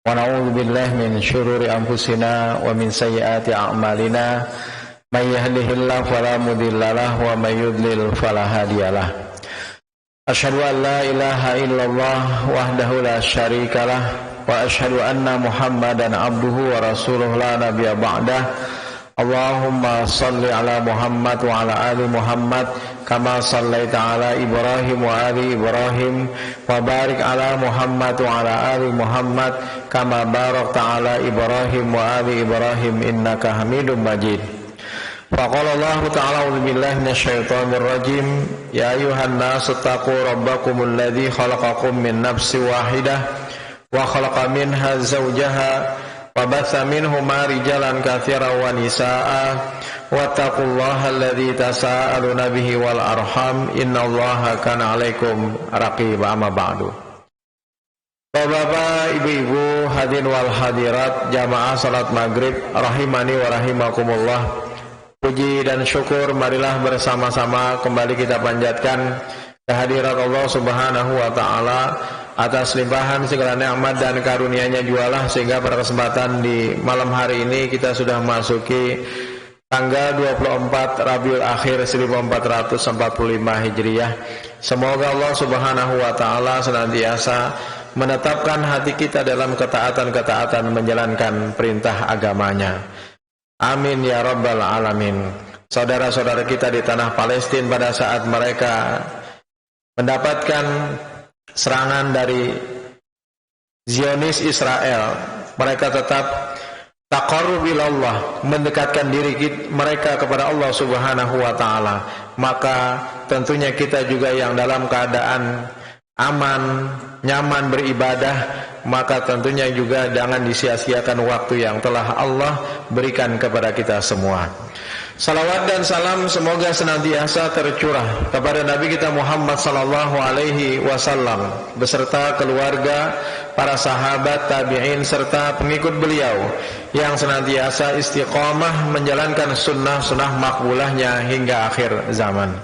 ونعوذ بالله من شرور أنفسنا ومن سيئات أعمالنا من يهده الله فلا مضل له ومن يضلل فلا هادي له أشهد أن لا إله إلا الله وحده لا شريك له وأشهد أن محمدا عبده ورسوله لا نبي بعده اللهم صل على محمد وعلى آل محمد كما صليت على إبراهيم وآل إبراهيم وبارك على محمد وعلى آل محمد كما باركت على إبراهيم وآل إبراهيم إنك حميد مجيد فقال الله تعالى أعوذ بالله من الشيطان الرجيم يا أيها الناس اتقوا ربكم الذي خلقكم من نفس واحدة وخلق منها زوجها وبث منهما رجالا كثيرا ونساء واتقوا الله الذي تساءلون به والأرحام إن الله كان عليكم رقيبا أما بعد. Bapak, ibu-ibu, hadirin wal hadirat, jamaah salat maghrib rahimani wa rahimakumullah. Puji dan syukur marilah bersama-sama kembali kita panjatkan kehadirat Allah Subhanahu wa taala atas limpahan segala nikmat dan karunia-Nya jualah sehingga pada kesempatan di malam hari ini kita sudah memasuki tanggal 24 Rabiul Akhir 1445 Hijriah. Semoga Allah Subhanahu wa taala senantiasa menetapkan hati kita dalam ketaatan-ketaatan menjalankan perintah agamanya. Amin ya rabbal alamin. Saudara-saudara kita di tanah Palestina pada saat mereka mendapatkan serangan dari Zionis Israel, mereka tetap taqarrub ilallah, mendekatkan diri mereka kepada Allah Subhanahu wa taala. Maka tentunya kita juga yang dalam keadaan aman, nyaman beribadah, maka tentunya juga jangan disia-siakan waktu yang telah Allah berikan kepada kita semua. Salawat dan salam semoga senantiasa tercurah kepada Nabi kita Muhammad sallallahu alaihi wasallam beserta keluarga, para sahabat, tabi'in serta pengikut beliau yang senantiasa istiqamah menjalankan sunnah-sunnah makbulahnya hingga akhir zaman.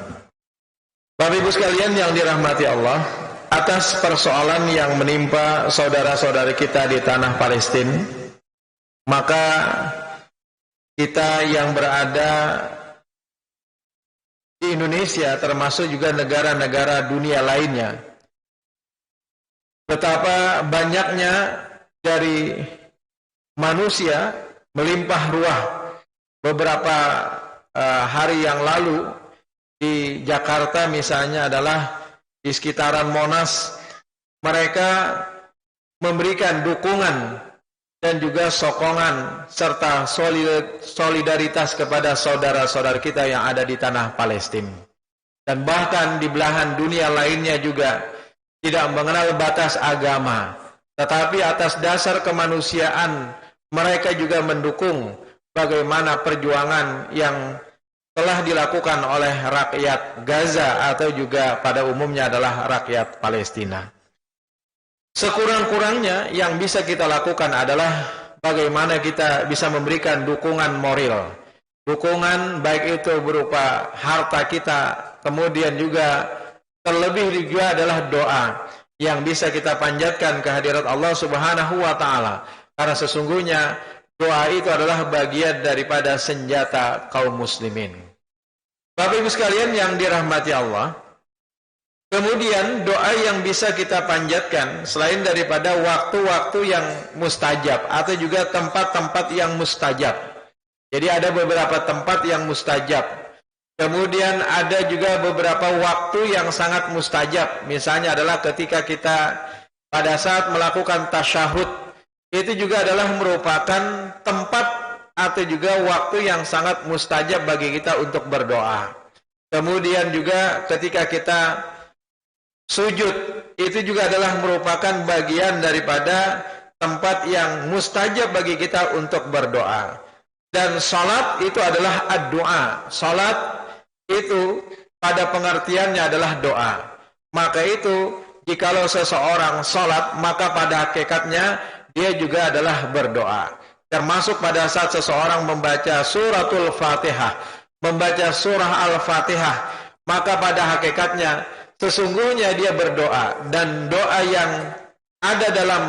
Bapak Ibu sekalian yang dirahmati Allah, atas persoalan yang menimpa saudara-saudari kita di tanah Palestina, maka kita yang berada di Indonesia termasuk juga negara-negara dunia lainnya, betapa banyaknya dari manusia melimpah ruah. Beberapa hari yang lalu di Jakarta misalnya adalah di sekitaran Monas, mereka memberikan dukungan dan juga sokongan serta solidaritas kepada saudara-saudara kita yang ada di tanah Palestina. Dan bahkan di belahan dunia lainnya juga tidak mengenal batas agama, tetapi atas dasar kemanusiaan mereka juga mendukung bagaimana perjuangan yang telah dilakukan oleh rakyat Gaza atau juga pada umumnya adalah rakyat Palestina. Sekurang-kurangnya yang bisa kita lakukan adalah bagaimana kita bisa memberikan dukungan moral. Dukungan baik itu berupa harta kita, kemudian juga terlebih juga adalah doa yang bisa kita panjatkan kehadirat Allah Subhanahu wa taala. Karena sesungguhnya doa itu adalah bagian daripada senjata kaum muslimin. Bapak Ibu sekalian yang dirahmati Allah, kemudian doa yang bisa kita panjatkan selain daripada waktu-waktu yang mustajab atau juga tempat-tempat yang mustajab. Jadi ada beberapa tempat yang mustajab. Kemudian ada juga beberapa waktu yang sangat mustajab. Misalnya adalah ketika kita pada saat melakukan tasyahud, itu juga adalah merupakan tempat atau juga waktu yang sangat mustajab bagi kita untuk berdoa. Kemudian juga ketika kita sujud, itu juga adalah merupakan bagian daripada tempat yang mustajab bagi kita untuk berdoa. Dan salat itu adalah ad-doa. Salat itu pada pengertiannya adalah doa. Maka itu jikalau seseorang salat, maka pada hakikatnya dia juga adalah berdoa. Termasuk pada saat seseorang membaca suratul Fatihah, membaca surah Al-Fatihah, maka pada hakikatnya sesungguhnya dia berdoa. Dan doa yang ada dalam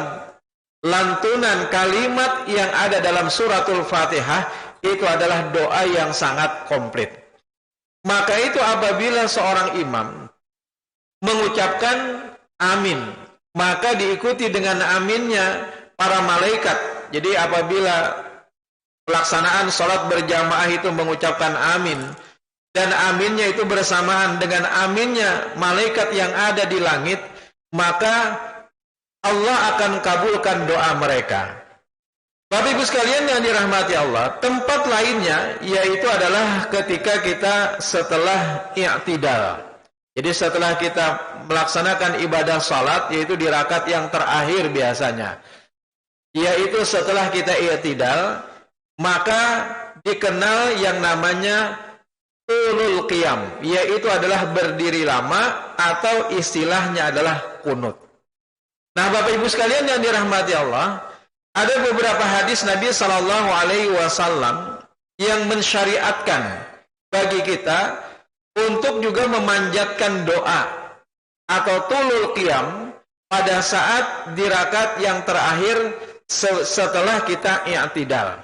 lantunan kalimat yang ada dalam suratul Fatihah itu adalah doa yang sangat komplit. Maka itu apabila seorang imam mengucapkan amin, maka diikuti dengan aminnya para malaikat. Jadi apabila pelaksanaan sholat berjamaah itu mengucapkan amin, dan aminnya itu bersamaan dengan aminnya malaikat yang ada di langit, maka Allah akan kabulkan doa mereka. Bapak Ibu sekalian yang dirahmati Allah, tempat lainnya yaitu adalah ketika kita setelah i'tidal. Jadi setelah kita melaksanakan ibadah salat, yaitu di rakaat yang terakhir biasanya, yaitu setelah kita i'tidal, maka dikenal yang namanya tulul qiyam, yaitu adalah berdiri lama atau istilahnya adalah kunut. Nah, Bapak Ibu sekalian yang dirahmati Allah, ada beberapa hadis Nabi Shallallahu Alaihi Wasallam yang mensyariatkan bagi kita untuk juga memanjatkan doa atau tulul qiyam pada saat di rakaat yang terakhir setelah kita i'tidal.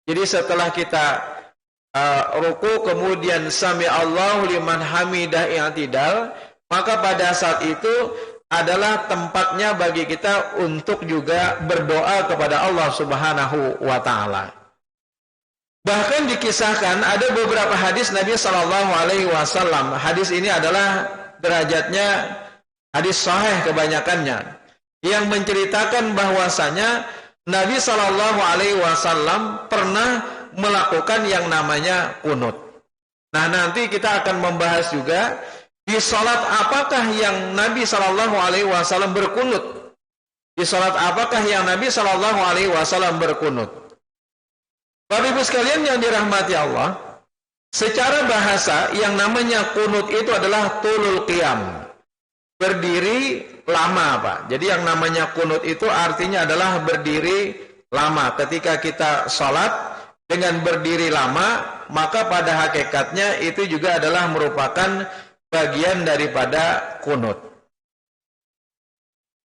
Jadi setelah kita ruku kemudian sami Allahu liman hamidah i'tidal, maka pada saat itu adalah tempatnya bagi kita untuk juga berdoa kepada Allah Subhanahu wa taala. Bahkan dikisahkan ada beberapa hadis Nabi Shallallahu Alaihi Wasallam. Hadis ini adalah derajatnya hadis sahih kebanyakannya, yang menceritakan bahwasanya Nabi Shallallahu Alaihi Wasallam pernah melakukan yang namanya kunut. Nah, nanti kita akan membahas juga di salat apakah yang Nabi Shallallahu Alaihi Wasallam berkunut. Di salat apakah yang Nabi Shallallahu Alaihi Wasallam berkunut. Bapak Ibu sekalian yang dirahmati Allah, secara bahasa yang namanya kunut itu adalah tulul qiyam, berdiri lama, Pak. Jadi yang namanya kunut itu artinya adalah berdiri lama. Ketika kita salat dengan berdiri lama, maka pada hakikatnya itu juga adalah merupakan bagian daripada kunut.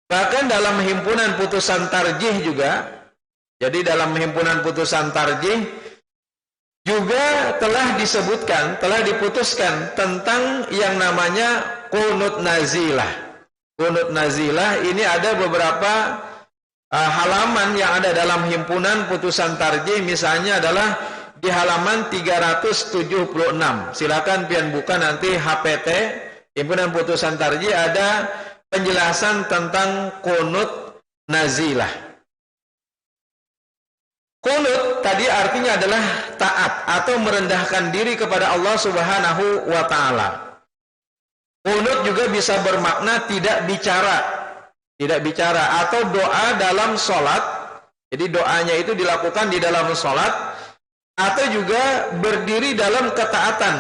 Bahkan dalam himpunan putusan tarjih juga, jadi dalam himpunan putusan tarjih juga telah disebutkan, telah diputuskan tentang yang namanya kunut nazilah. Kunut nazilah ini ada beberapa halaman yang ada dalam himpunan putusan tarjih, misalnya adalah di halaman 376. Silakan pian buka nanti HPT, himpunan putusan tarjih, ada penjelasan tentang kunut nazilah. Kunut tadi artinya adalah taat atau merendahkan diri kepada Allah Subhanahu wa taala. Kunut juga bisa bermakna tidak bicara atau doa dalam sholat. Jadi doanya itu dilakukan di dalam sholat, atau juga berdiri dalam ketaatan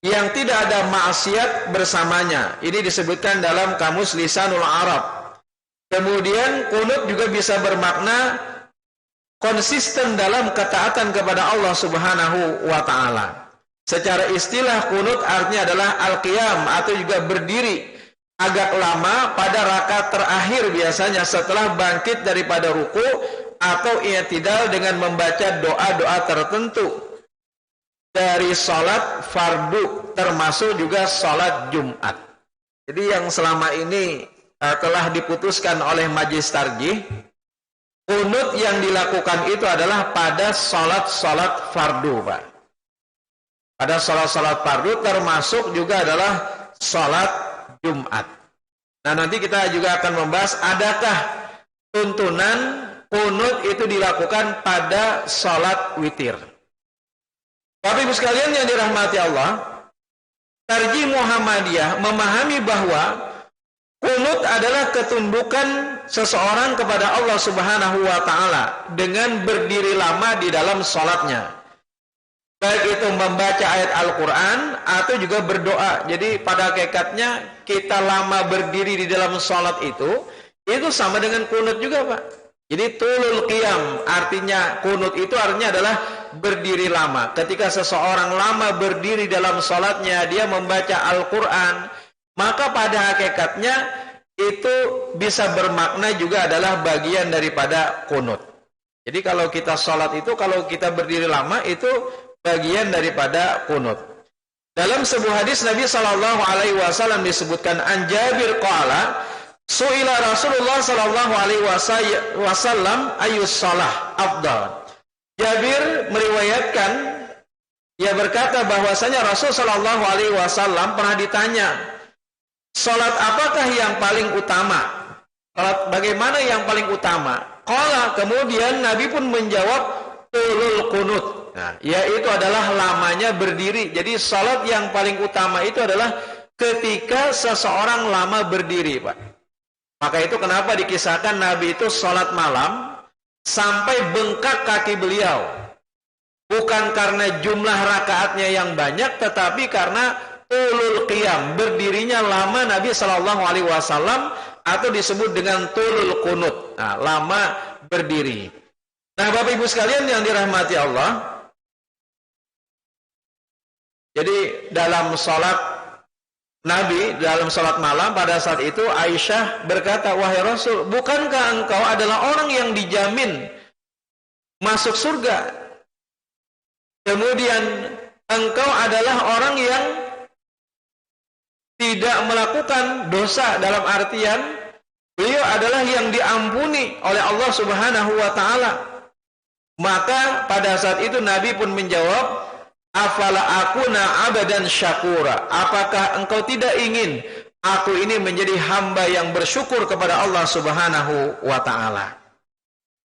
yang tidak ada maksiat bersamanya. Ini disebutkan dalam Kamus Lisanul Arab. Kemudian kunut juga bisa bermakna konsisten dalam ketaatan kepada Allah Subhanahu wa taala. Secara istilah kunut artinya adalah al-qiyam atau juga berdiri agak lama pada rakaat terakhir biasanya setelah bangkit daripada ruku atau i'tidal dengan membaca doa-doa tertentu dari salat fardu, termasuk juga salat Jumat. Jadi yang selama ini telah diputuskan oleh majelis tarjih, kunut yang dilakukan itu adalah pada salat-salat fardu, Pak. Pada salat-salat fardu termasuk juga adalah salat Jumat. Nah, nanti kita juga akan membahas adakah tuntunan kunut itu dilakukan pada salat witir. Bapak Ibu sekalian yang dirahmati Allah, Tarjih Muhammadiyah memahami bahwa kunut adalah ketundukan seseorang kepada Allah Subhanahu wa taala dengan berdiri lama di dalam salatnya. Baik itu membaca ayat Al-Quran atau juga berdoa. Jadi pada hakikatnya kita lama berdiri di dalam salat itu sama dengan kunut juga, Pak. Jadi tulul qiyam artinya, kunut itu artinya adalah berdiri lama. Ketika seseorang lama berdiri dalam salatnya, dia membaca Al-Quran, maka pada hakikatnya itu bisa bermakna juga adalah bagian daripada kunut. Jadi kalau kita sholat itu, kalau kita berdiri lama itu bagian daripada kunut. Dalam sebuah hadis Nabi Shallallahu Alaihi Wasallam disebutkan an Jabir qala su'ila Rasulullah Shallallahu Alaihi Wasallam ayyus shalah afdal. Jabir meriwayatkan, ia berkata bahwasanya Rasul Shallallahu Alaihi Wasallam pernah ditanya, salat apakah yang paling utama? Salat bagaimana yang paling utama? Qala, kemudian Nabi pun menjawab tulul qunut. Nah, yaitu adalah lamanya berdiri. Jadi salat yang paling utama itu adalah ketika seseorang lama berdiri, Pak. Maka itu kenapa dikisahkan Nabi itu salat malam sampai bengkak kaki beliau. Bukan karena jumlah rakaatnya yang banyak, tetapi karena tulul qiyam, berdirinya lama Nabi Shallallahu Alaihi Wasallam, atau disebut dengan tulul qunut. Nah, lama berdiri. Nah, Bapak Ibu sekalian yang dirahmati Allah, jadi dalam sholat Nabi, dalam sholat malam pada saat itu Aisyah berkata, wahai Rasul, bukankah engkau adalah orang yang dijamin masuk surga? Kemudian engkau adalah orang yang tidak melakukan dosa, dalam artian beliau adalah yang diampuni oleh Allah Subhanahu wa taala. Maka pada saat itu Nabi pun menjawab, afala akuna abadan syakura, apakah engkau tidak ingin aku ini menjadi hamba yang bersyukur kepada Allah Subhanahu wa taala.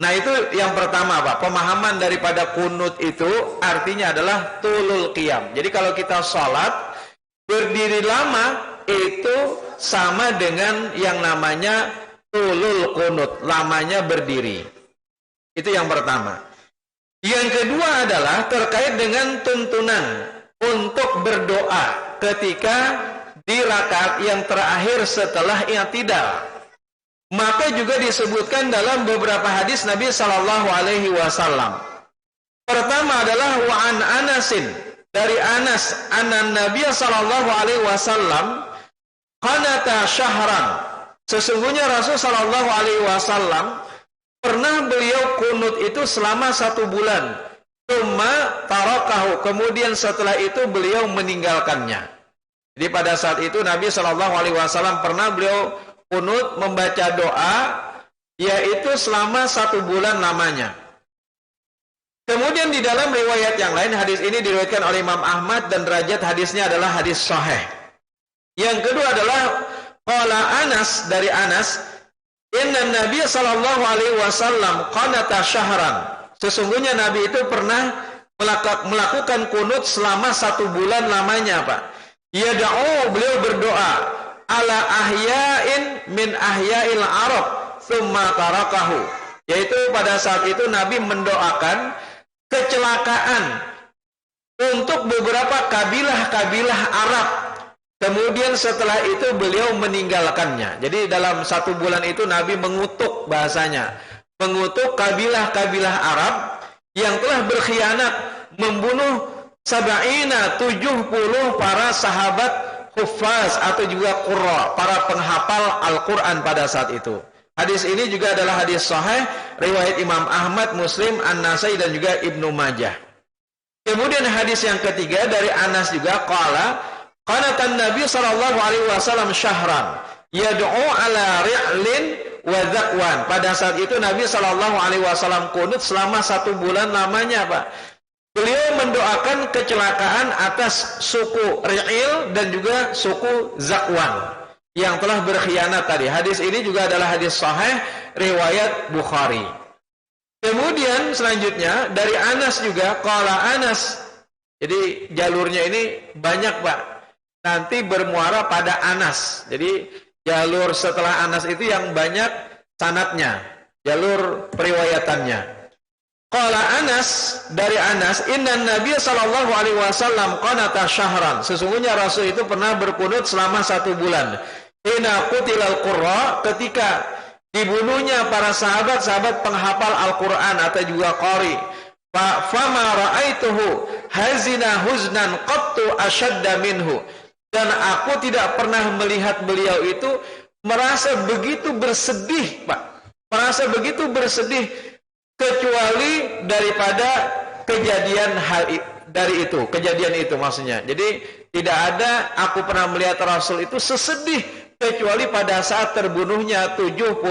Nah, itu yang pertama, Pak. Pemahaman daripada kunut itu artinya adalah tulul qiyam. Jadi kalau kita sholat berdiri lama itu sama dengan yang namanya tulul qunut, lamanya berdiri. Itu yang pertama. Yang kedua adalah terkait dengan tuntunan untuk berdoa ketika di rakaat yang terakhir setelah i'tidal. Maka juga disebutkan dalam beberapa hadis Nabi Shallallahu Alaihi Wasallam. Pertama adalah wa an Anasin, dari Anas, anna Nabi Shallallahu Alaihi Wasallam qanata syahran, sesungguhnya Rasul Shallallahu Alaihi Wasallam pernah beliau kunut itu selama 1 bulan. Tsumma tarakahu, kemudian setelah itu beliau meninggalkannya. Jadi pada saat itu Nabi Shallallahu Alaihi Wasallam pernah beliau kunut membaca doa, yaitu selama 1 bulan lamanya. Kemudian di dalam riwayat yang lain, hadis ini diriwayatkan oleh Imam Ahmad dan derajat hadisnya adalah hadis sahih. Yang kedua adalah qala Anas, dari Anas, inna Nabi Shallallahu Alaihi Wasallam qanata syahran, sesungguhnya Nabi itu pernah melakukan kunut selama 1 bulan lamanya, Pak. Yada'u, beliau berdoa ala ahya'in min ahya'il Arab thumma tarakahu, yaitu pada saat itu Nabi mendoakan kecelakaan untuk beberapa kabilah-kabilah Arab. Kemudian setelah itu beliau meninggalkannya. Jadi dalam 1 bulan itu Nabi mengutuk, bahasanya mengutuk kabilah-kabilah Arab yang telah berkhianat, membunuh 70 para sahabat Hufaz atau juga Qurra, para penghafal Al-Quran pada saat itu. Hadis ini juga adalah hadis sahih, riwayat Imam Ahmad, Muslim, An-Nasai dan juga Ibnu Majah. Kemudian hadis yang ketiga dari Anas juga, qala qanatan Nabi sallallahu alaihi wasallam syahran yad'u ala ri'lin wa zakwan. Pada saat itu Nabi sallallahu alaihi wasallam kunut selama 1 bulan lamanya, Pak. Beliau mendoakan kecelakaan atas suku Ri'il dan juga suku Zakwan yang telah berkhianat tadi. Hadis ini juga adalah hadis sahih, riwayat Bukhari. Kemudian selanjutnya dari Anas juga, qala Anas. Jadi jalurnya ini banyak, Pak. Nanti bermuara pada Anas. Jadi jalur setelah Anas itu yang banyak sanadnya, jalur periwayatannya. Qala Anas, dari Anas, inna Nabi sallallahu alaihi wasallam qanata syahran, sesungguhnya Rasul itu pernah berkunut selama 1 bulan. Hina qutilal qurra, ketika dibunuhnya para sahabat-sahabat penghafal Al-Quran atau juga qari. Fama ra'aituhu hazina huznan qattu ashadda minhu, dan aku tidak pernah melihat beliau itu merasa begitu bersedih, Pak. Merasa begitu bersedih kecuali daripada kejadian kejadian itu maksudnya. Jadi tidak ada aku pernah melihat Rasul itu sesedih kecuali pada saat terbunuhnya 70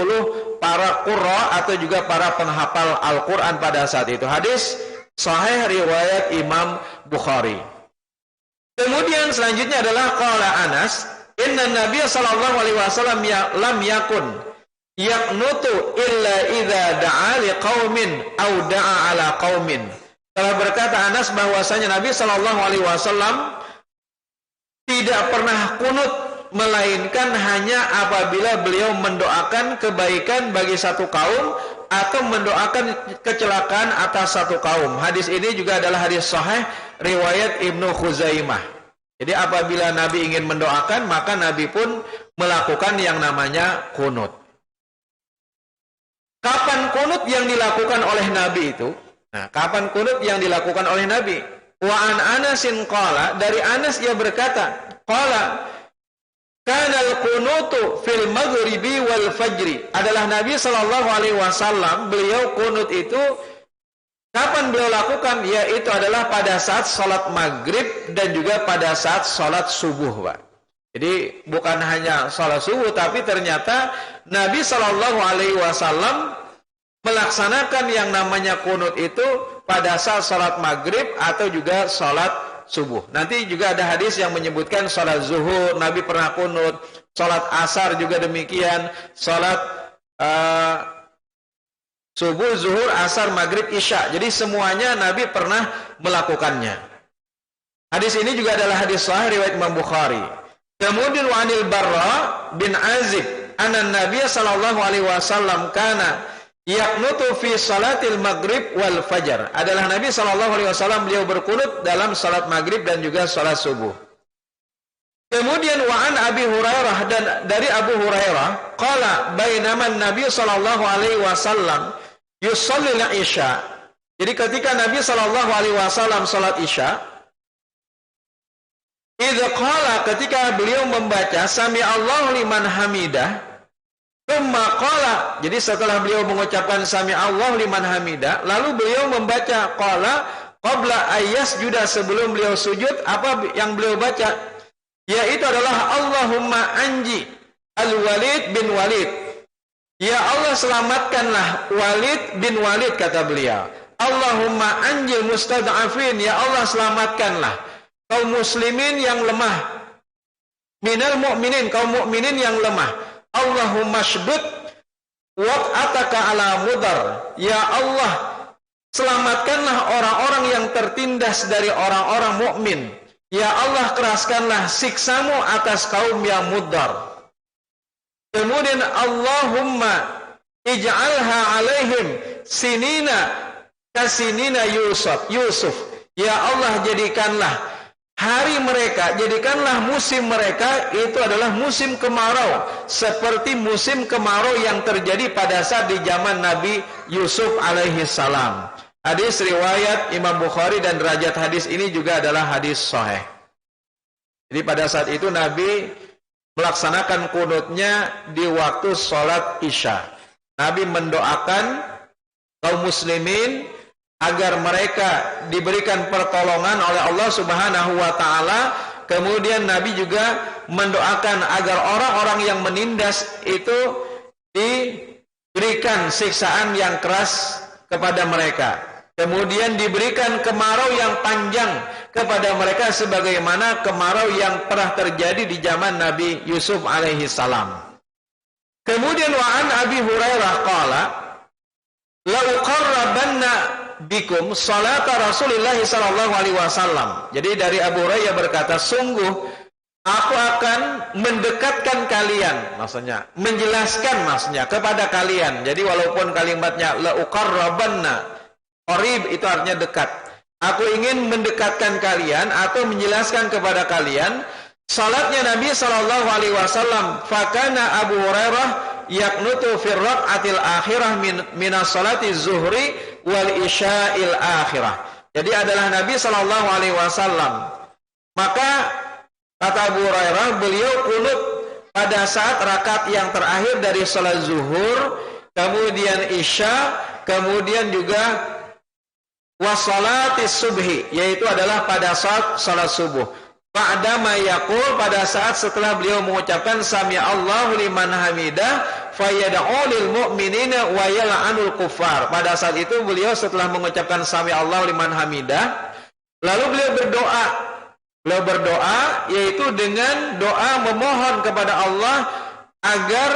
para qurra atau juga para penghafal Al-Quran pada saat itu. Hadis sahih riwayat Imam Bukhari. Kemudian selanjutnya adalah qala Anas, inna Nabiy sallallahu alaihi wasallam lam yakun yaqnutu illa idza da'a liqaumin aw da'a ala qaumin. Telah berkata Anas bahwasanya Nabi sallallahu alaihi wasallam tidak pernah kunut melainkan hanya apabila beliau mendoakan kebaikan bagi satu kaum atau mendoakan kecelakaan atas satu kaum. Hadis ini juga adalah hadis sahih riwayat Ibnu Khuzaimah. Jadi apabila Nabi ingin mendoakan, maka Nabi pun melakukan yang namanya kunut. Kapan kunut yang dilakukan oleh Nabi itu? Nah, kapan kunut yang dilakukan oleh Nabi? Wa an Anasin qala, dari Anas ia berkata, qala kanal kunutu fil maghribi wal fajri. Adalah Nabi sallallahu alaihi wasallam, beliau kunut itu kapan beliau lakukan? Yaitu adalah pada saat salat maghrib dan juga pada saat salat subuh, Pak. Jadi bukan hanya salat subuh, tapi ternyata Nabi sallallahu alaihi wasallam melaksanakan yang namanya kunut itu pada saat salat maghrib atau juga salat subuh. Nanti juga ada hadis yang menyebutkan salat zuhur Nabi pernah kunut, salat asar juga demikian, salat subuh, zuhur, asar, maghrib, isya. Jadi semuanya Nabi pernah melakukannya. Hadis ini juga adalah hadis sahih riwayat Imam Bukhari. Kemudian wa anil Barra bin Azib anna Nabiy sallallahu alaihi wasallam kana yaqnutu fi salatil maghrib wal fajar. Adalah Nabi sallallahu alaihi wasallam beliau berkunut dalam salat maghrib dan juga salat subuh. Kemudian wa an Abi Hurairah, dan dari Abu Hurairah qala bainama Nabi sallallahu alaihi wasallam yusalli al-isya. Jadi ketika Nabi sallallahu alaihi wasallam salat isya, idza qala, ketika beliau membaca sami Allahu liman hamidah, tsumma qala, jadi setelah beliau mengucapkan sami Allah liman hamidah, lalu beliau membaca qala qabla ayyasjuda, sebelum beliau sujud. Apa yang beliau baca? Yaitu adalah Allahumma anji al-Walid bin Walid. Ya Allah, selamatkanlah Walid bin Walid, kata beliau. Allahumma anjil mustad'afin, ya Allah selamatkanlah kaum muslimin yang lemah. Minal mu'minin, kaum mukminin yang lemah. Allahumma shdud waq'ataka ala mudar. Ya Allah, selamatkanlah orang-orang yang tertindas dari orang-orang mukmin. Ya Allah, keraskanlah siksamu atas kaum yang mudar. Kemudian Allahumma ij'alha alaihim sinina kasinina Yusuf. Ya Allah, jadikanlah hari mereka, jadikanlah musim mereka itu adalah musim kemarau, seperti musim kemarau yang terjadi pada saat di zaman Nabi Yusuf alaihi salam. Hadis riwayat Imam Bukhari dan derajat hadis ini juga adalah hadis sahih. Jadi pada saat itu Nabi melaksanakan kunutnya di waktu sholat isya. Nabi mendoakan kaum muslimin agar mereka diberikan pertolongan oleh Allah Subhanahu wa taala. Kemudian Nabi juga mendoakan agar orang-orang yang menindas itu diberikan siksaan yang keras kepada mereka. Kemudian diberikan kemarau yang panjang kepada mereka sebagaimana kemarau yang pernah terjadi di zaman Nabi Yusuf alaihi salam. Kemudian wa an Abi Hurairah qala la uqarrabanna bikum salata Rasulullah sallallahu alaihi wasallam. Jadi dari Abu Hurairah berkata, sungguh aku akan mendekatkan kalian, maksudnya menjelaskan maksudnya kepada kalian. Jadi walaupun kalimatnya la uqarrabanna, qarib itu artinya dekat. Aku ingin mendekatkan kalian atau menjelaskan kepada kalian salatnya Nabi sallallahu alaihi wasallam. Fakana Abu Hurairah yaqnutu fi raq'atil akhirah min as-salati zuhri wal isya'il akhirah. Jadi adalah Nabi sallallahu alaihi wasallam. Maka kata Abu Hurairah, beliau kunut pada saat rakaat yang terakhir dari salat zuhur, kemudian isya, kemudian juga wasalatis subhi, yaitu adalah pada saat salat subuh. Ba'dama yaqul, pada saat setelah beliau mengucapkan sami Allahu liman hamidah fayad'u lil mu'minina wa yal'anul kuffar. Pada saat itu beliau setelah mengucapkan sami Allahu liman hamidah, lalu beliau berdoa. Beliau berdoa yaitu dengan doa memohon kepada Allah agar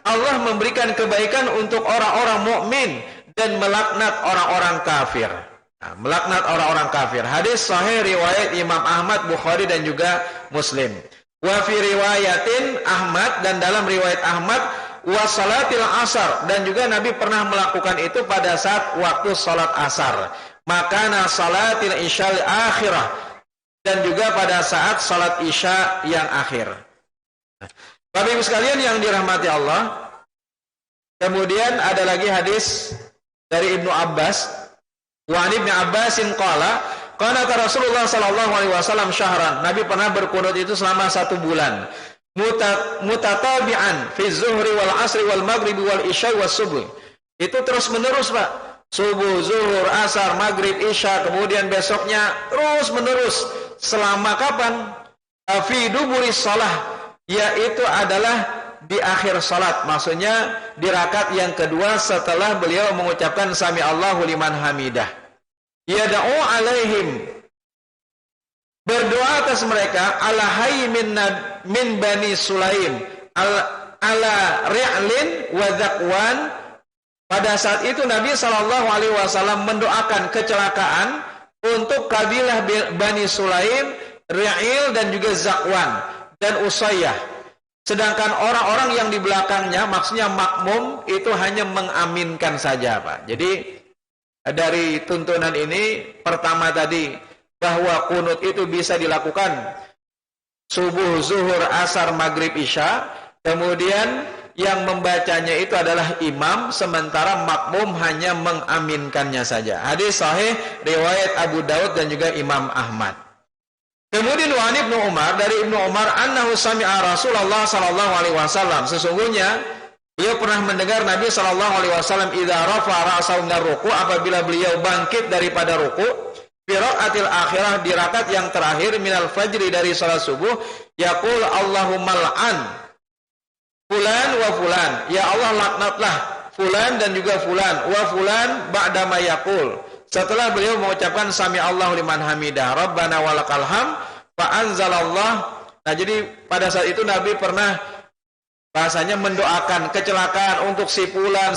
Allah memberikan kebaikan untuk orang-orang mukmin dan melaknat orang-orang kafir. Nah, melaknat orang-orang kafir. Hadis sahih riwayat Imam Ahmad, Bukhari dan juga Muslim. Wa fi riwayatin Ahmad, dan dalam riwayat Ahmad, wa salatil asar, dan juga Nabi pernah melakukan itu pada saat waktu salat asar. Makana salatil isyal akhirah, dan juga pada saat salat isya yang akhir. Bapak Ibu sekalian yang dirahmati Allah, kemudian ada lagi hadis dari Ibnu Abbas. Wa Ibnu Abbasin qala, qanata Rasulullah sallallahu alaihi wasallam syahran. Nabi pernah berkunut itu selama 1 bulan. Mutatabi'an fi zuhri wal asri wal maghribi wal isya was subuh. Itu terus menerus, Pak. Subuh, zuhur, asar, maghrib, isya, kemudian besoknya terus menerus. Selama kapan? Fi duburi shalah, yaitu adalah di akhir salat, maksudnya di rakaat yang kedua setelah beliau mengucapkan sami Allahu liman hamidah. Yad'u alaihim, berdoa atas mereka, ala hayy min bani Sulaim, ala ri'lin wa zakwan. Pada saat itu Nabi sallallahu alaihi wasallam mendoakan kecelakaan untuk kabilah Bani Sulaim, Ri'il dan juga Zakwan dan Usayyah. Sedangkan orang-orang yang di belakangnya, maksudnya makmum, itu hanya mengaminkan saja, Pak. Jadi dari tuntunan ini, pertama tadi bahwa kunut itu bisa dilakukan subuh, zuhur, asar, maghrib, isya. Kemudian yang membacanya itu adalah imam, sementara makmum hanya mengaminkannya saja. Hadis sahih riwayat Abu Daud dan juga Imam Ahmad. Kemudian wa Ibnu Umar, dari Ibnu Umar, annahu sami'a Rasulullah sallallahu alaihi wasallam, sesungguhnya beliau pernah mendengar Nabi sallallahu alaihi wasallam idza rafa'a ra'sahu min ruku', apabila beliau bangkit daripada ruku', fi raqatil akhirah, di rakaat yang terakhir, minal fajri, dari salat subuh, yaqul Allahumma la'an fulan wa fulan, ya Allah laknatlah fulan dan juga fulan, wa fulan ba'da ma yaqul, setelah beliau mengucapkan sami Allahu liman hamidah, Rabbana walakal ham, fa anzalallah. Nah, jadi pada saat itu Nabi pernah bahasanya mendoakan kecelakaan untuk si fulan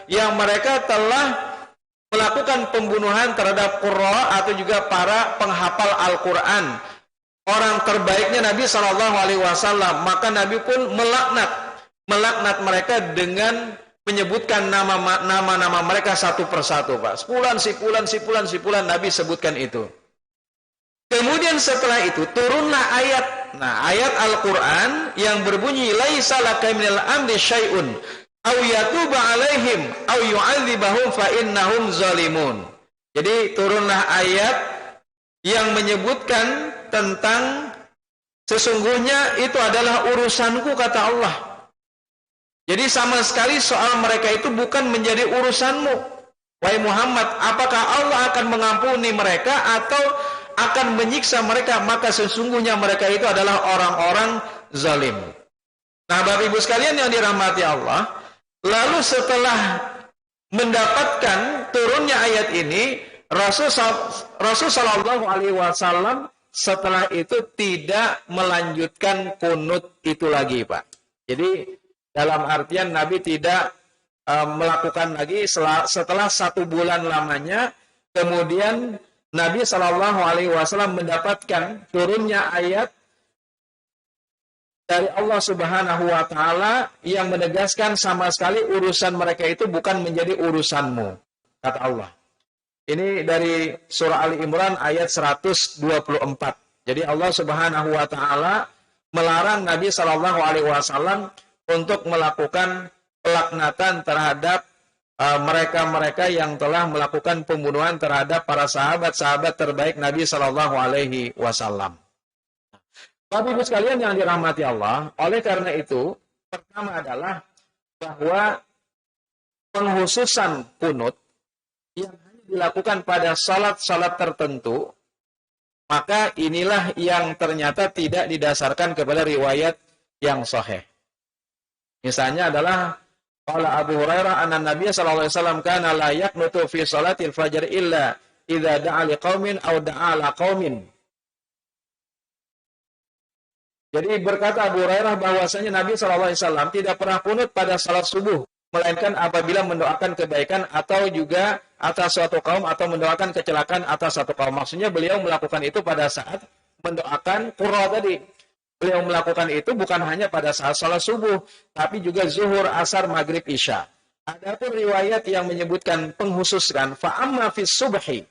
yang mereka telah melakukan pembunuhan terhadap qurra atau juga para penghafal Al-Qur'an, orang terbaiknya Nabi SAW. Maka Nabi pun melaknat mereka dengan menyebutkan nama-nama mereka satu persatu, Pak. Si fulan, Nabi sebutkan itu. Kemudian setelah itu turunlah ayat. Nah, ayat Al-Qur'an yang berbunyi laisa laka minal amri syai'un aw yatuba alaihim aw yu'adzibahum fa innahum zalimun. Jadi turunlah ayat yang menyebutkan tentang sesungguhnya itu adalah urusanku, kata Allah. Jadi sama sekali soal mereka itu bukan menjadi urusanmu. Wahai Muhammad, apakah Allah akan mengampuni mereka atau akan menyiksa mereka? Maka sesungguhnya mereka itu adalah orang-orang zalim. Nah, Bapak Ibu sekalian yang dirahmati Allah, lalu setelah mendapatkan turunnya ayat ini, Rasul sallallahu alaihi wasallam setelah itu tidak melanjutkan kunut itu lagi, Pak. Jadi dalam artian Nabi tidak melakukan lagi setelah 1 bulan lamanya. Kemudian Nabi Shallallahu Alaihi Wasallam mendapatkan turunnya ayat dari Allah Subhanahu Wa Taala yang menegaskan sama sekali urusan mereka itu bukan menjadi urusanmu, kata Allah. Ini dari surah Ali Imran ayat 124. Jadi Allah Subhanahu Wa Taala melarang Nabi Shallallahu Alaihi Wasallam untuk melakukan pelaknatan terhadap mereka-mereka yang telah melakukan pembunuhan terhadap para sahabat-sahabat terbaik Nabi Shallallahu Alaihi Wasallam. Bapak Ibu sekalian yang dirahmati Allah, oleh karena itu, pertama adalah bahwa penghususan kunut yang hanya dilakukan pada salat-salat tertentu, maka inilah yang ternyata tidak didasarkan kepada riwayat yang sahih. Misalnya adalah qala Abu Hurairah anna Nabiy sallallahu alaihi wasallam kana la yaqnutu fi salatil fajr illa idza da'a liqaumin aw da'a ala qaumin. Jadi berkata Abu Hurairah bahwasanya Nabi sallallahu alaihi wasallam tidak pernah kunut pada salat subuh melainkan apabila mendoakan kebaikan atau juga atas suatu kaum atau mendoakan kecelakaan atas suatu kaum. Maksudnya beliau melakukan itu pada saat mendoakan qurra tadi. Beliau melakukan itu bukan hanya pada saat salat subuh, tapi juga zuhur, asar, maghrib, isya. Adapun riwayat yang menyebutkan penghususkan fa'amma fis subhi.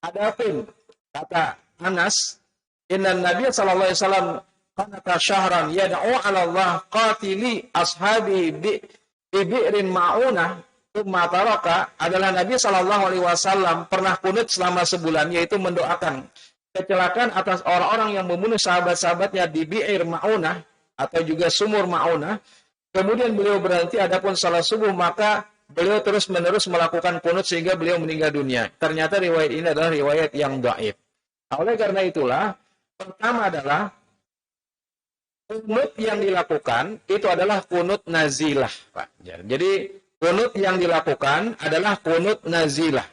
Adapun kata Anas, inna Nabiy sallallahu alaihi wasallam qanata syahran yad'u 'ala Allah qatili ashabi bi bi'rin ma'unah tsumma taraka, adalah Nabi sallallahu alaihi wasallam pernah kunut selama sebulan, yaitu mendoakan kecelakaan atas orang-orang yang membunuh sahabat-sahabatnya di bi'ir ma'unah atau juga sumur ma'unah. Kemudian beliau berhenti, adapun salat subuh maka beliau terus-menerus melakukan kunut sehingga beliau meninggal dunia. Ternyata riwayat ini adalah riwayat yang dhaif. Oleh karena itulah, pertama adalah kunut yang dilakukan itu adalah kunut nazilah, Pak. Jadi kunut yang dilakukan adalah kunut nazilah.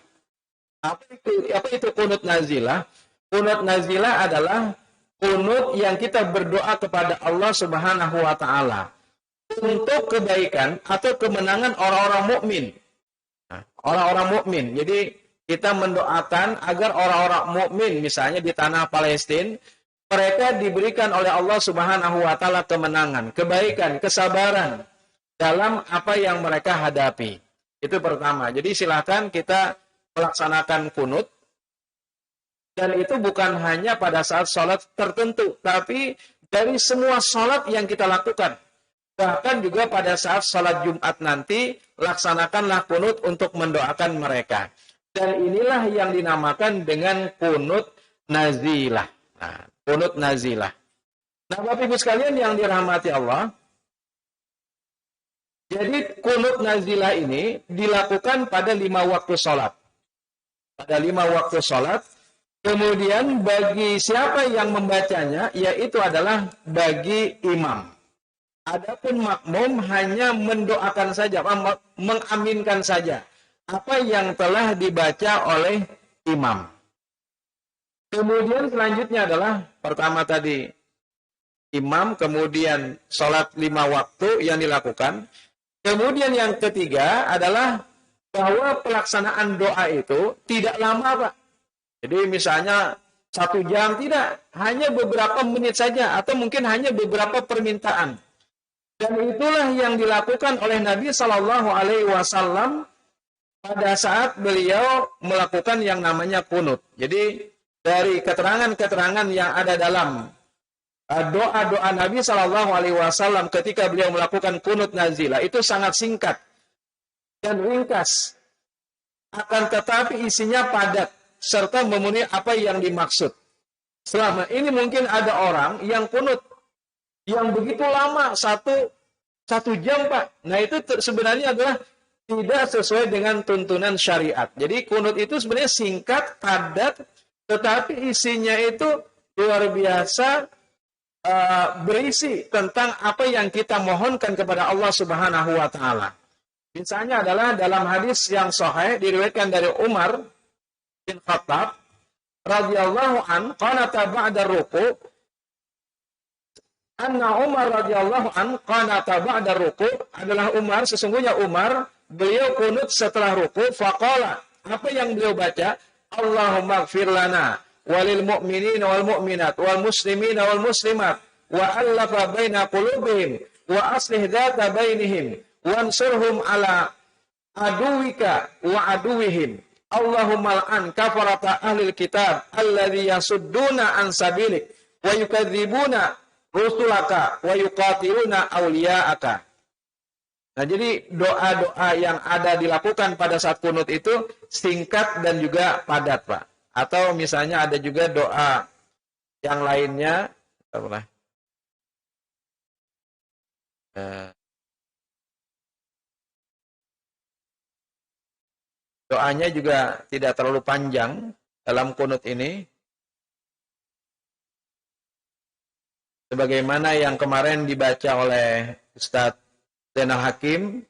Apa itu kunut nazilah? Kunut nazilah adalah kunut yang kita berdoa kepada Allah Subhanahu wa taala untuk kebaikan atau kemenangan orang-orang mukmin. Orang-orang mukmin. Jadi kita mendoakan agar orang-orang mukmin misalnya di tanah Palestina, mereka diberikan oleh Allah Subhanahu wa taala kemenangan, kebaikan, kesabaran dalam apa yang mereka hadapi. Itu pertama. Jadi silakan kita melaksanakan kunut. Dan itu bukan hanya pada saat sholat tertentu, tapi dari semua sholat yang kita lakukan. Bahkan juga pada saat sholat Jumat nanti, laksanakanlah kunut untuk mendoakan mereka. Dan inilah yang dinamakan dengan kunut nazilah. Nah, kunut nazilah. Nah, Bapak Ibu sekalian yang dirahmati Allah, jadi kunut nazilah ini dilakukan pada 5 waktu sholat. Pada 5 waktu sholat. Kemudian bagi siapa yang membacanya, yaitu adalah bagi imam. Adapun makmum hanya mendoakan saja, mengaminkan saja apa yang telah dibaca oleh imam. Kemudian selanjutnya adalah pertama tadi imam, kemudian sholat 5 waktu yang dilakukan. Kemudian yang ketiga adalah bahwa pelaksanaan doa itu tidak lama, Pak. Jadi misalnya 1 jam, tidak. Hanya beberapa menit saja. Atau mungkin hanya beberapa permintaan. Dan itulah yang dilakukan oleh Nabi SAW pada saat beliau melakukan yang namanya kunut. Jadi dari keterangan-keterangan yang ada dalam doa-doa Nabi SAW ketika beliau melakukan kunut nazilah, itu sangat singkat dan ringkas. Akan tetapi isinya padat serta memenuhi apa yang dimaksud. Selama ini mungkin ada orang yang kunut yang begitu lama, satu jam, Pak. Nah, itu sebenarnya adalah tidak sesuai dengan tuntunan syariat. Jadi kunut itu sebenarnya singkat, padat, tetapi isinya itu luar biasa, berisi tentang apa yang kita mohonkan kepada Allah Subhanahu wa taala. Misalnya adalah dalam hadis yang sahih diriwayatkan dari Umar bin Khattab radhiyallahu an qanata ba'da ruku', anna Umar radhiyallahu an qanata ba'da ruku', adalah Umar, sesungguhnya Umar beliau kunut setelah ruku', faqala, apa yang beliau baca, Allahumma ighfir lana walil mu'minina wal mu'minat wal muslimina wal muslimat wa allafa baina qulubihim wa aslih dzata bainihim wansurhum ala aduwika wa aduwihim. Allahumma al'an kafarata ahlil kitab alladhi yasudduna an sabilik wa yukadzibuna rusulaka wa yuqatiluna awliya'aka. Nah, jadi doa-doa yang ada dilakukan pada saat kunut itu singkat dan juga padat, Pak. Atau misalnya ada juga doa yang lainnya, Doanya juga tidak terlalu panjang dalam kunut ini. Sebagaimana yang kemarin dibaca oleh Ustadz Zainal Hakim.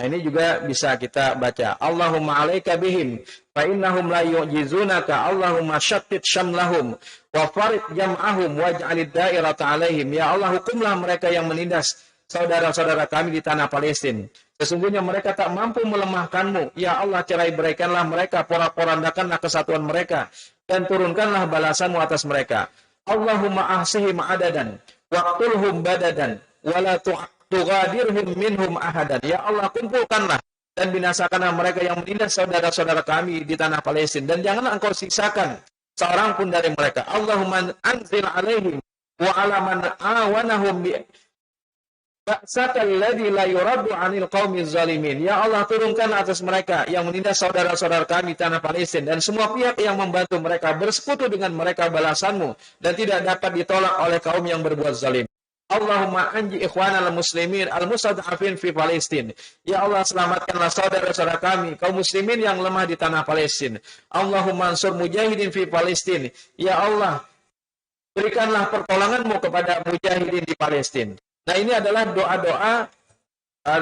Nah, ini juga bisa kita baca. Allahumma alaika bihim fa innahum la yu'jizunaka. Allahumma syattid syamlahum wa farid jam'ahum waj'alid da'irata alaihim. Ya Allah, hukumlah mereka yang menindas saudara-saudara kami di tanah Palestina. Sesungguhnya mereka tak mampu melemahkanmu. Ya Allah, cerai-beraikanlah mereka, porak-porandakanlah kesatuan mereka, dan turunkanlah balasanmu atas mereka. Allahumma ahsihim adadan waqtulhum badadan wala tughadirhum minhum ahadan. Ya Allah, kumpulkanlah dan binasakanlah mereka yang menindas saudara-saudara kami di tanah Palestina, dan janganlah engkau sisakan seorang pun dari mereka. Allahumma anzil alaihim wa ala man awanahum bi ba'sakal ladzi la yuraddu 'anil qaumiz zalimin. Ya Allah, turunkan atas mereka yang menindas saudara-saudara kami di tanah Palestina, dan semua pihak yang membantu mereka, bersekutu dengan mereka balasanmu, dan tidak dapat ditolak oleh kaum yang berbuat zalim. Allahumma anji ikhwanal muslimin al-mustad'afin fi Palestina. Ya Allah, selamatkanlah saudara-saudara kami kaum muslimin yang lemah di tanah Palestina. Allahumma ansur mujahidin fi Palestina. Ya Allah, berikanlah pertolonganmu kepada mujahidin di Palestina. Nah, ini adalah doa-doa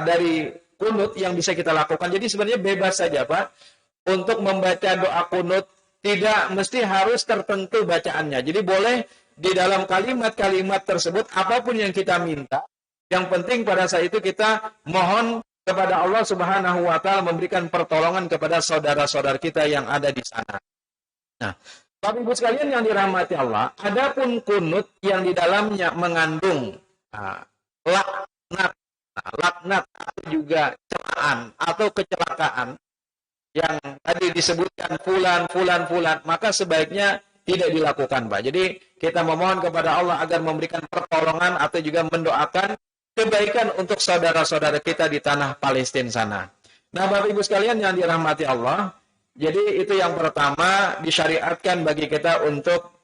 dari kunut yang bisa kita lakukan. Jadi sebenarnya bebas saja, Pak, untuk membaca doa kunut. Tidak mesti harus tertentu bacaannya. Jadi boleh di dalam kalimat-kalimat tersebut, apapun yang kita minta, yang penting pada saat itu kita mohon kepada Allah Subhanahu wa Ta'ala memberikan pertolongan kepada saudara-saudara kita yang ada di sana. Nah, Bapak Ibu sekalian yang dirahmati Allah, adapun kunut yang di dalamnya mengandung laknat atau juga celaan atau kecelakaan yang tadi disebutkan fulan, maka sebaiknya tidak dilakukan, Pak. Jadi kita memohon kepada Allah agar memberikan pertolongan atau juga mendoakan kebaikan untuk saudara-saudara kita di tanah Palestina sana. Nah, Bapak Ibu sekalian yang dirahmati Allah, jadi itu yang pertama disyariatkan bagi kita untuk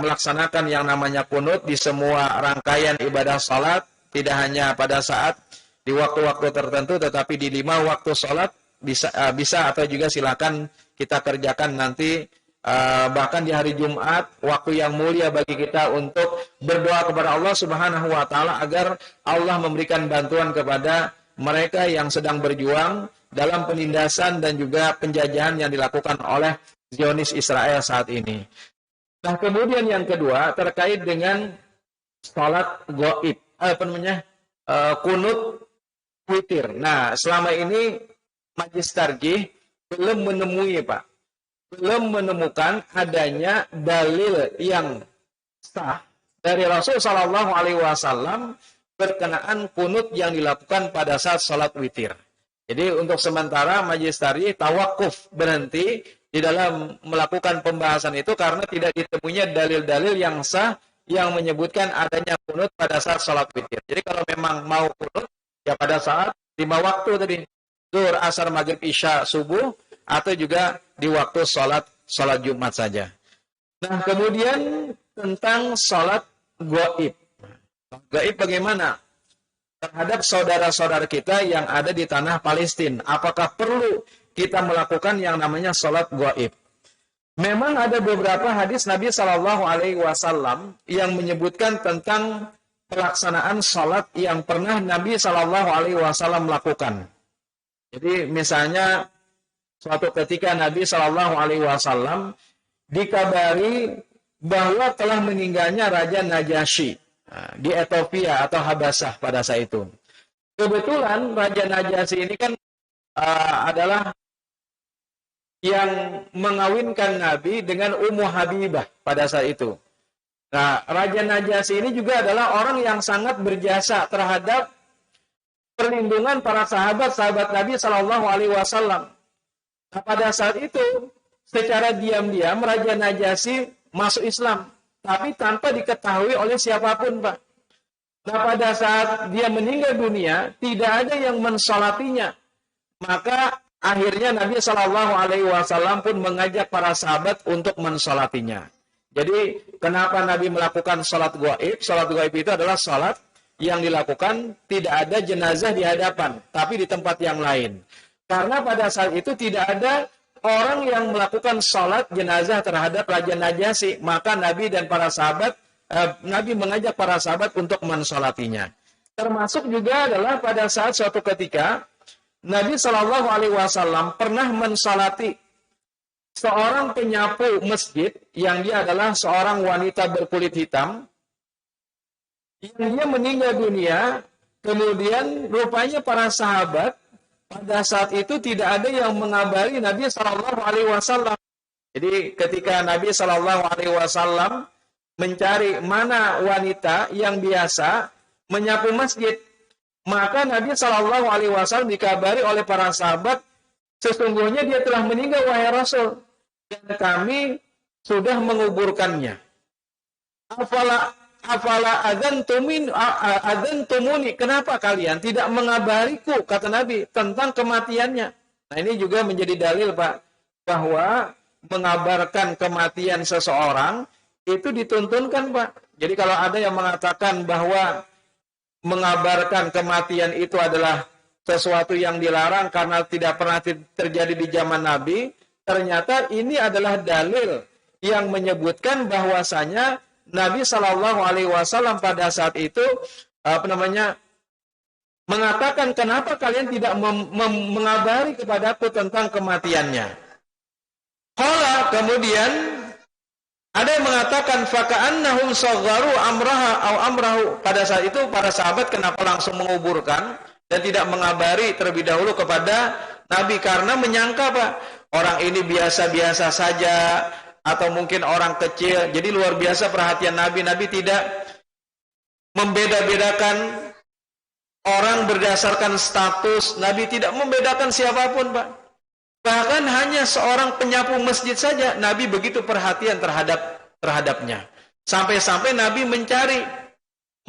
melaksanakan yang namanya kunut di semua rangkaian ibadah salat, tidak hanya pada saat di waktu-waktu tertentu, tetapi di 5 waktu salat bisa atau juga silakan kita kerjakan nanti. Bahkan di hari Jumat, waktu yang mulia bagi kita untuk berdoa kepada Allah Subhanahu wa Ta'ala agar Allah memberikan bantuan kepada mereka yang sedang berjuang dalam penindasan dan juga penjajahan yang dilakukan oleh Zionis Israel saat ini. Nah, kemudian yang kedua terkait dengan salat gaib, kunut witir. Nah, selama ini Majelis Tarjih belum menemukan adanya dalil yang sah dari Rasul Shallallahu Alaihi Wasallam berkenaan kunut yang dilakukan pada saat salat witir. Jadi untuk sementara Majelis Tarjih tawakuf, berhenti di dalam melakukan pembahasan itu karena tidak ditemuinya dalil-dalil yang sah yang menyebutkan adanya kunut pada saat salat witir. Jadi kalau memang mau kunut, ya pada saat 5 waktu tadi, Zuhur, Asar, Maghrib, Isya, Subuh, atau juga di waktu salat Jumat saja. Nah, kemudian tentang salat gaib. Gaib bagaimana? Terhadap saudara-saudara kita yang ada di tanah Palestina. Apakah perlu kita melakukan yang namanya salat gaib? Memang ada beberapa hadis Nabi Shallallahu Alaihi Wasallam yang menyebutkan tentang pelaksanaan salat yang pernah Nabi Shallallahu Alaihi Wasallam lakukan. Jadi misalnya suatu ketika Nabi Shallallahu Alaihi Wasallam dikabari bahwa telah meninggalnya Raja Najasyi di Ethiopia atau Habasah pada saat itu. Kebetulan Raja Najasyi ini kan adalah yang mengawinkan Nabi dengan Ummu Habibah pada saat itu. Nah, Raja Najasyi ini juga adalah orang yang sangat berjasa terhadap perlindungan para sahabat Nabi Shallallahu Alaihi Wasallam. Nah, pada saat itu, secara diam-diam Raja Najasyi masuk Islam, tapi tanpa diketahui oleh siapapun, Pak. Nah, pada saat dia meninggal dunia, tidak ada yang mensolatinya. Maka akhirnya Nabi Shallallahu Alaihi Wasallam pun mengajak para sahabat untuk mensolatinya. Jadi, kenapa Nabi melakukan salat gaib? Salat gaib itu adalah salat yang dilakukan tidak ada jenazah di hadapan, tapi di tempat yang lain. Karena pada saat itu tidak ada orang yang melakukan sholat jenazah terhadap Raja Najasyi, maka Nabi dan para sahabat, Nabi mengajak para sahabat untuk mensolatinya. Termasuk juga adalah pada saat suatu ketika Nabi Shallallahu Alaihi Wasallam pernah mensolati seorang penyapu masjid yang dia adalah seorang wanita berkulit hitam yang dia meninggal dunia. Kemudian rupanya para sahabat pada saat itu tidak ada yang mengabari Nabi Shallallahu Alaihi Wasallam. Jadi ketika Nabi Shallallahu Alaihi Wasallam mencari mana wanita yang biasa menyapu masjid, maka Nabi Shallallahu Alaihi Wasallam dikabari oleh para sahabat, sesungguhnya dia telah meninggal wahai Rasul, dan kami sudah menguburkannya. Afala adzantumuni, kenapa kalian tidak mengabariku, kata Nabi, tentang kematiannya. Nah ini juga menjadi dalil Pak, bahwa mengabarkan kematian seseorang itu dituntunkan Pak. Jadi kalau ada yang mengatakan bahwa mengabarkan kematian itu adalah sesuatu yang dilarang karena tidak pernah terjadi di zaman Nabi, ternyata ini adalah dalil yang menyebutkan bahwasanya Nabi Shallallahu Alaihi Wasallam pada saat itu mengatakan, kenapa kalian tidak mengabari kepadaku tentang kematiannya? Qala, kemudian ada yang mengatakan faka'annahum sagharu amraha au amrahu. Pada saat itu para sahabat kenapa langsung menguburkan dan tidak mengabari terlebih dahulu kepada Nabi, karena menyangka Pak, orang ini biasa-biasa saja atau mungkin orang kecil. Jadi luar biasa perhatian Nabi. Nabi tidak membeda-bedakan orang berdasarkan status. Nabi tidak membedakan siapapun Pak. Bahkan hanya seorang penyapu masjid saja Nabi begitu perhatian terhadapnya. Sampai-sampai Nabi mencari,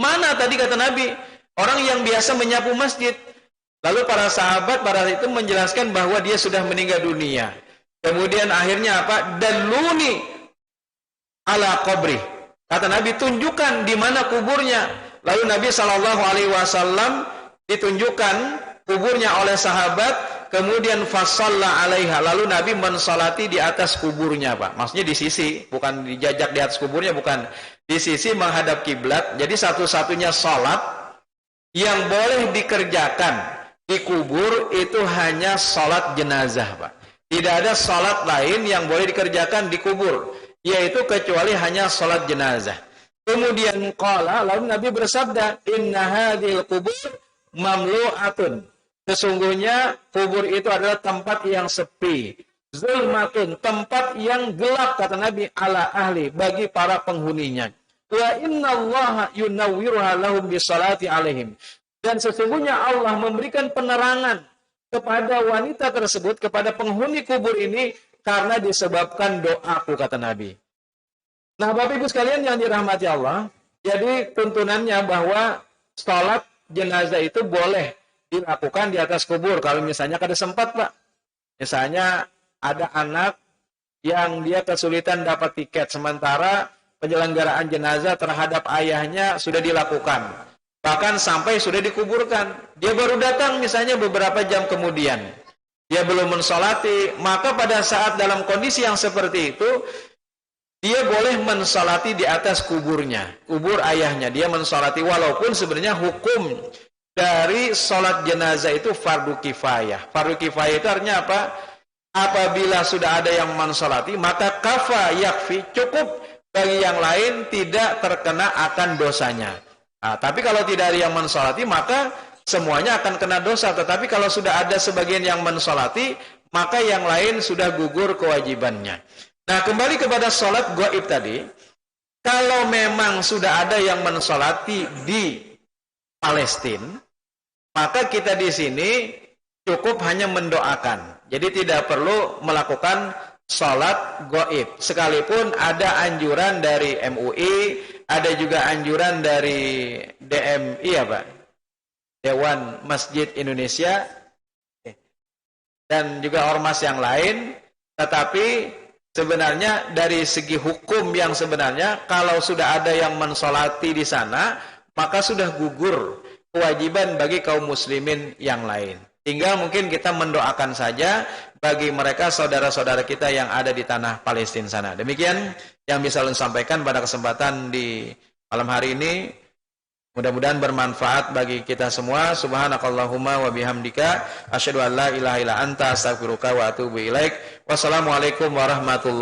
mana tadi kata Nabi, orang yang biasa menyapu masjid. Lalu para sahabat pada itu menjelaskan bahwa dia sudah meninggal dunia. Kemudian akhirnya apa? Daluni ala qabri. Kata Nabi, tunjukkan di mana kuburnya. Lalu Nabi Shallallahu Alaihi Wasallam ditunjukkan kuburnya oleh sahabat. Kemudian fasalla alaiha. Lalu Nabi mensolati di atas kuburnya Pak. Maksudnya di sisi, bukan dijajak di atas kuburnya, bukan. Di sisi menghadap kiblat. Jadi satu-satunya sholat yang boleh dikerjakan di kubur itu hanya sholat jenazah Pak. Tidak ada sholat lain yang boleh dikerjakan di kubur, yaitu kecuali hanya sholat jenazah. Kemudian qala, lalu Nabi bersabda, inna hadhil kubur mamlu'atun. Sesungguhnya kubur itu adalah tempat yang sepi. Zulmatun, tempat yang gelap, kata Nabi, ala ahli, bagi para penghuninya. Wa inna allaha yunawwiruha lahum bisalati alaihim. Dan sesungguhnya Allah memberikan penerangan kepada wanita tersebut, kepada penghuni kubur ini, karena disebabkan doaku, kata Nabi. Nah, Bapak Ibu sekalian yang dirahmati Allah, jadi tuntunannya bahwa sholat jenazah itu boleh dilakukan di atas kubur. Kalau misalnya kada sempat Pak, misalnya ada anak yang dia kesulitan dapat tiket, sementara penyelenggaraan jenazah terhadap ayahnya sudah dilakukan. Bahkan sampai sudah dikuburkan. Dia baru datang misalnya beberapa jam kemudian. Dia belum mensolati. Maka pada saat dalam kondisi yang seperti itu, dia boleh mensolati di atas kuburnya. Kubur ayahnya. Dia mensolati walaupun sebenarnya hukum dari sholat jenazah itu fardu kifayah. Fardu kifayah itu artinya apa? Apabila sudah ada yang mensolati, maka kafa yakfi, cukup bagi yang lain tidak terkena akan dosanya. Nah, tapi kalau tidak ada yang mensolati, maka semuanya akan kena dosa. Tetapi kalau sudah ada sebagian yang mensolati, maka yang lain sudah gugur kewajibannya. Nah, kembali kepada sholat gaib tadi. Kalau memang sudah ada yang mensolati di Palestina, maka kita di sini cukup hanya mendoakan. Jadi tidak perlu melakukan sholat gaib. Sekalipun ada anjuran dari MUI, ada juga anjuran dari DMI ya Pak, Dewan Masjid Indonesia, dan juga ormas yang lain. Tetapi sebenarnya dari segi hukum yang sebenarnya, kalau sudah ada yang mensolati di sana, maka sudah gugur kewajiban bagi kaum muslimin yang lain. Tinggal mungkin kita mendoakan saja bagi mereka saudara-saudara kita yang ada di tanah Palestina sana. Demikian yang bisa saya sampaikan pada kesempatan di malam hari ini. Mudah-mudahan bermanfaat bagi kita semua. Subhanakallahumma wa bihamdika asyhadu an la ilaha illa anta astaghfiruka wa atubu ilaik. Wassalamualaikum warahmatullahi wabarakatuh.